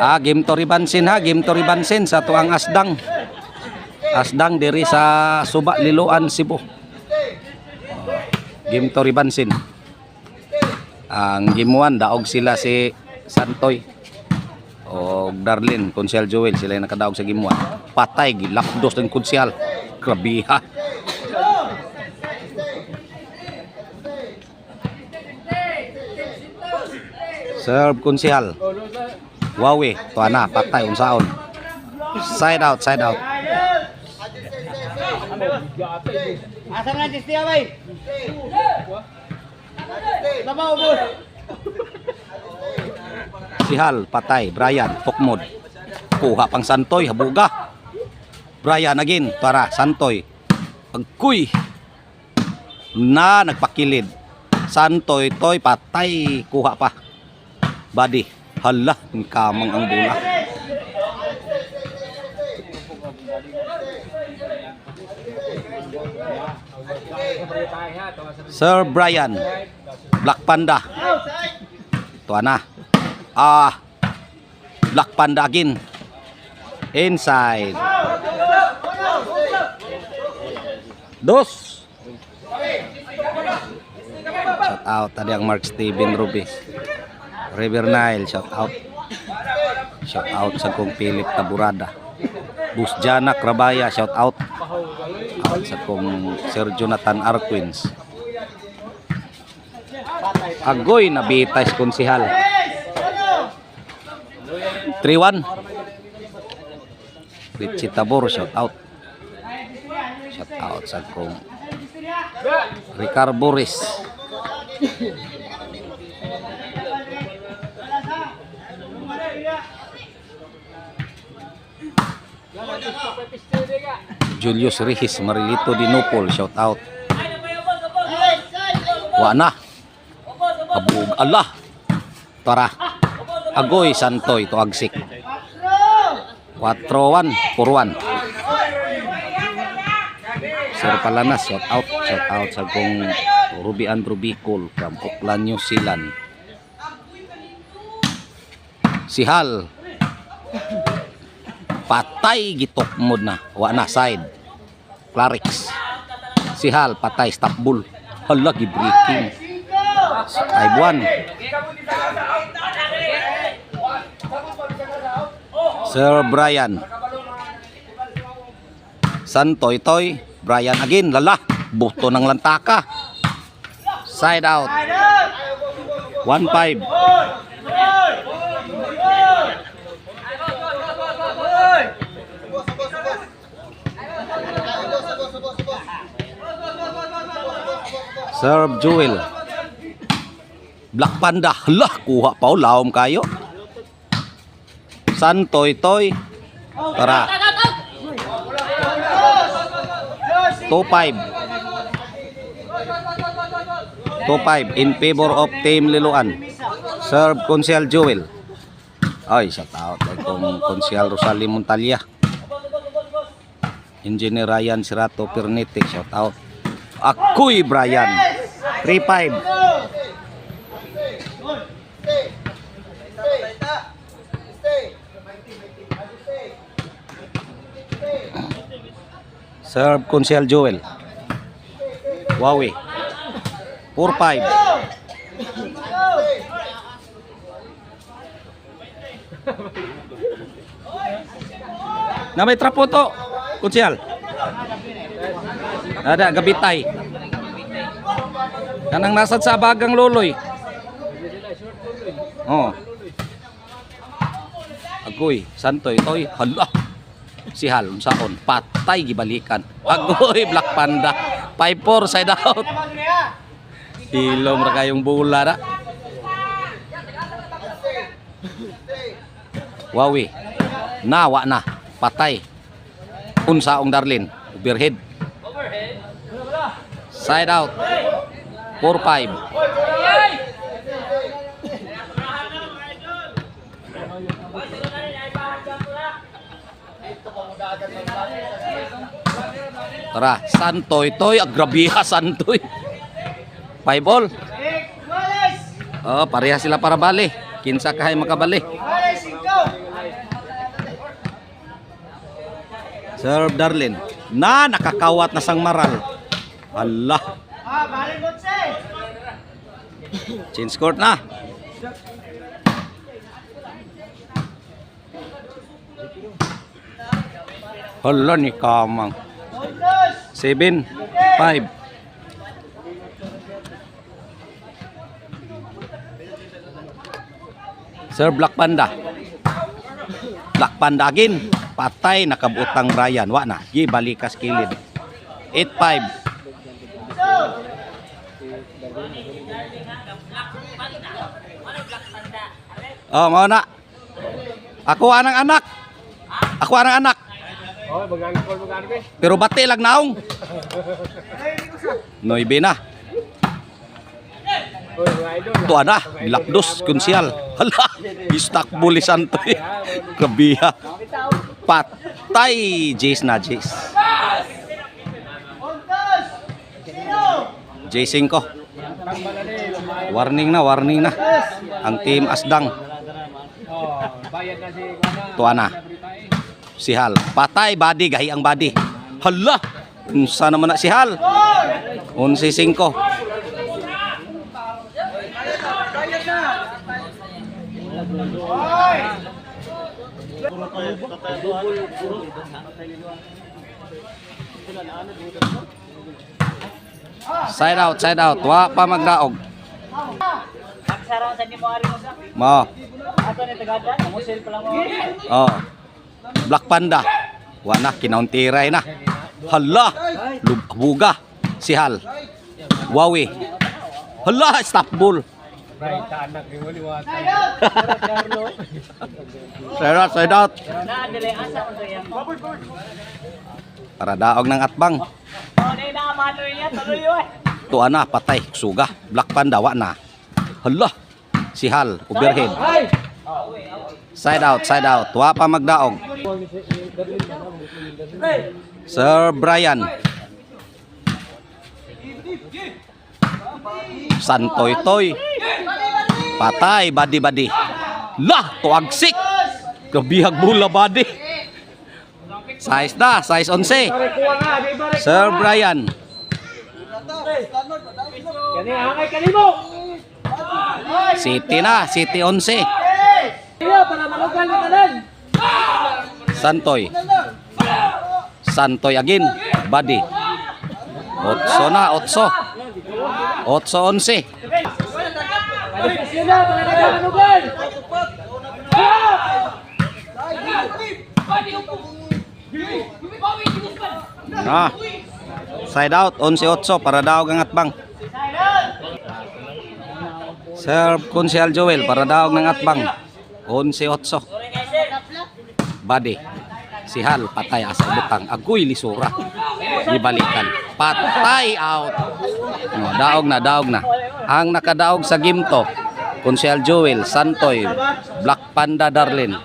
Game to ribansin ha, game to ribansin sa tuang Asdang. Asdang diri sa Suba, Liloan, Cebu. Game to ribansin. Ang game 1 daog sila si Santoy o Darlene, Konsyal Joel, sila yung nakadaog sa game 1. Patay, gilapdos ng Konsyal. Grabiha. Serve Konsyal. Wawi, tuana, patay, unsaon. Side out, side out. Asa na Justia bay? Labaw bos. Sihal, patay, Brian, Pokmod. Kuha pang Santoy, habuga. Brian again, para Santoy. Agkuy. Na nagpakilid. Santoy, toy, patay, kuha pa. Body, hala, kamang ang bola. Sir Brian, Black Panda. Tuana. Black Panda again. Inside. Dos. Shout out tadi ang Mark Steven Ruby. River Nile, shout out. Shout out sa kong Philip Taburada. Bus Jana Krabaya, shout out. Out sa kong Sir Jonathan Arquins. Agoy nabitais konsihal. 3-1. Richie Tabor, shout out. Shout out sa kong Ricardo Boris. Julius Rihis Marilito Dinopol, shout out. Wana. Abug Allah. Tara. Agoy Santoy to agsik. 4-1, 4-1. Sir Palanas, shout out. Shout out sa kong Ruby Andrew Bicol from Auckland, New Zealand. Sihal. Patay, gitok mod na. Wana side. Clarix. Sihal, patay, stop bull. Hala, gi-breaking. Taiwan. Sir Brian. Santoy Toy. Brian again. Lala. Buto ng lantaka. Side out. 1-5. Serve Joel. Black Panda. Hala, kuha pa o. Laom kayo. Santoy Toy. Tara. 2-5. 2-5 in favor of Team Liloan. Serve Konsyal Joel. Ay, shout out kung Konsyal Rosali Montalya. Engineer Ryan Sirato Pernitic, shout out. Ako'y Brian. 3-5. Serve Konsyal Joel. Wawi. 4-5. Na may trapo to, Konsyal. Ada gabitay. Kanang nasad sa bagang loloy. Oh. Agoy, Santoy, Toy, hala. Sihal, unsaon, patay gibalikan. Agoy, Black Panda. 5-4 side out. Hilom ra kayong bola na. Wawi. Nawa na, patay. Unsaong Darlene, overhead. Side out. 4-5. Tara, Santoy Toy, agrabiha Santoy. 5-all. Oh, pareha sila para bali. Kinsa kahay makabali. Serve Darlin. Na, nakakawat na sang maral. Allah. Balik mo siya. Change court na. Hala ni Kamang. 7, 5. Sir Black Panda. Black Panda again. Patay nakabutang Brian. Wa na. Gi balikas kilid. 8-5. Oh, mau na. Ako anang anak. Ako anang anak. Oh, magkano be? Pero bati lang naong. Noibe na. Oy, mga idol. Tuwa na. Lapdos, kunsyal. Hala. Istak bulisan to eh. Kabiha. Patay. Jace na, Jace. J5. Warning na. Ang team Asdang. Oh, bayad na si Tuwa na. Si Hal. Patay, body. Gahi ang body. Hala. Unsa naman na si Hal. 11-5. Side out. Wa pa magdaog. Aksara sa ni mo ari mo sa. Mo. Ato ni tagadan, mo sel pa lang mo. Oh. Black Panda. Wa na kinauntiray na. Hala. Buga. Si Hal. Wawi. Hala, stop ball. Right, anak ni wali wa. Side out. Na dili asa mo to yan. Para daog ng atbang. Oh, ni na mano niya tuloy oy. Tuwa na, patay. Suga. Black Panda, wa na. Hala. Si Hal. Overhead. Side out. Wa pa magdaog. Sir Brian. Santoy. Patay, badi. Lah, tuagsik. Kabihag bula badi. Size 11. Sir Brian. Kani hangay kanimo. City 11. Iya para malugan ni tanan. Santoy again, badi. 8. 11. Sila para nagamanugan. Na. Side out, 11-8 para daog ang atbang. Sir Consial Joel para daog ng atbang. 11-8. Badi. Si Hal patay asa butang. Agoy lisura. Ibalikan. Patay out. No, daog na. Ang nakadaog sa game to, Consial Joel, Santoy, Black Panda Darlin,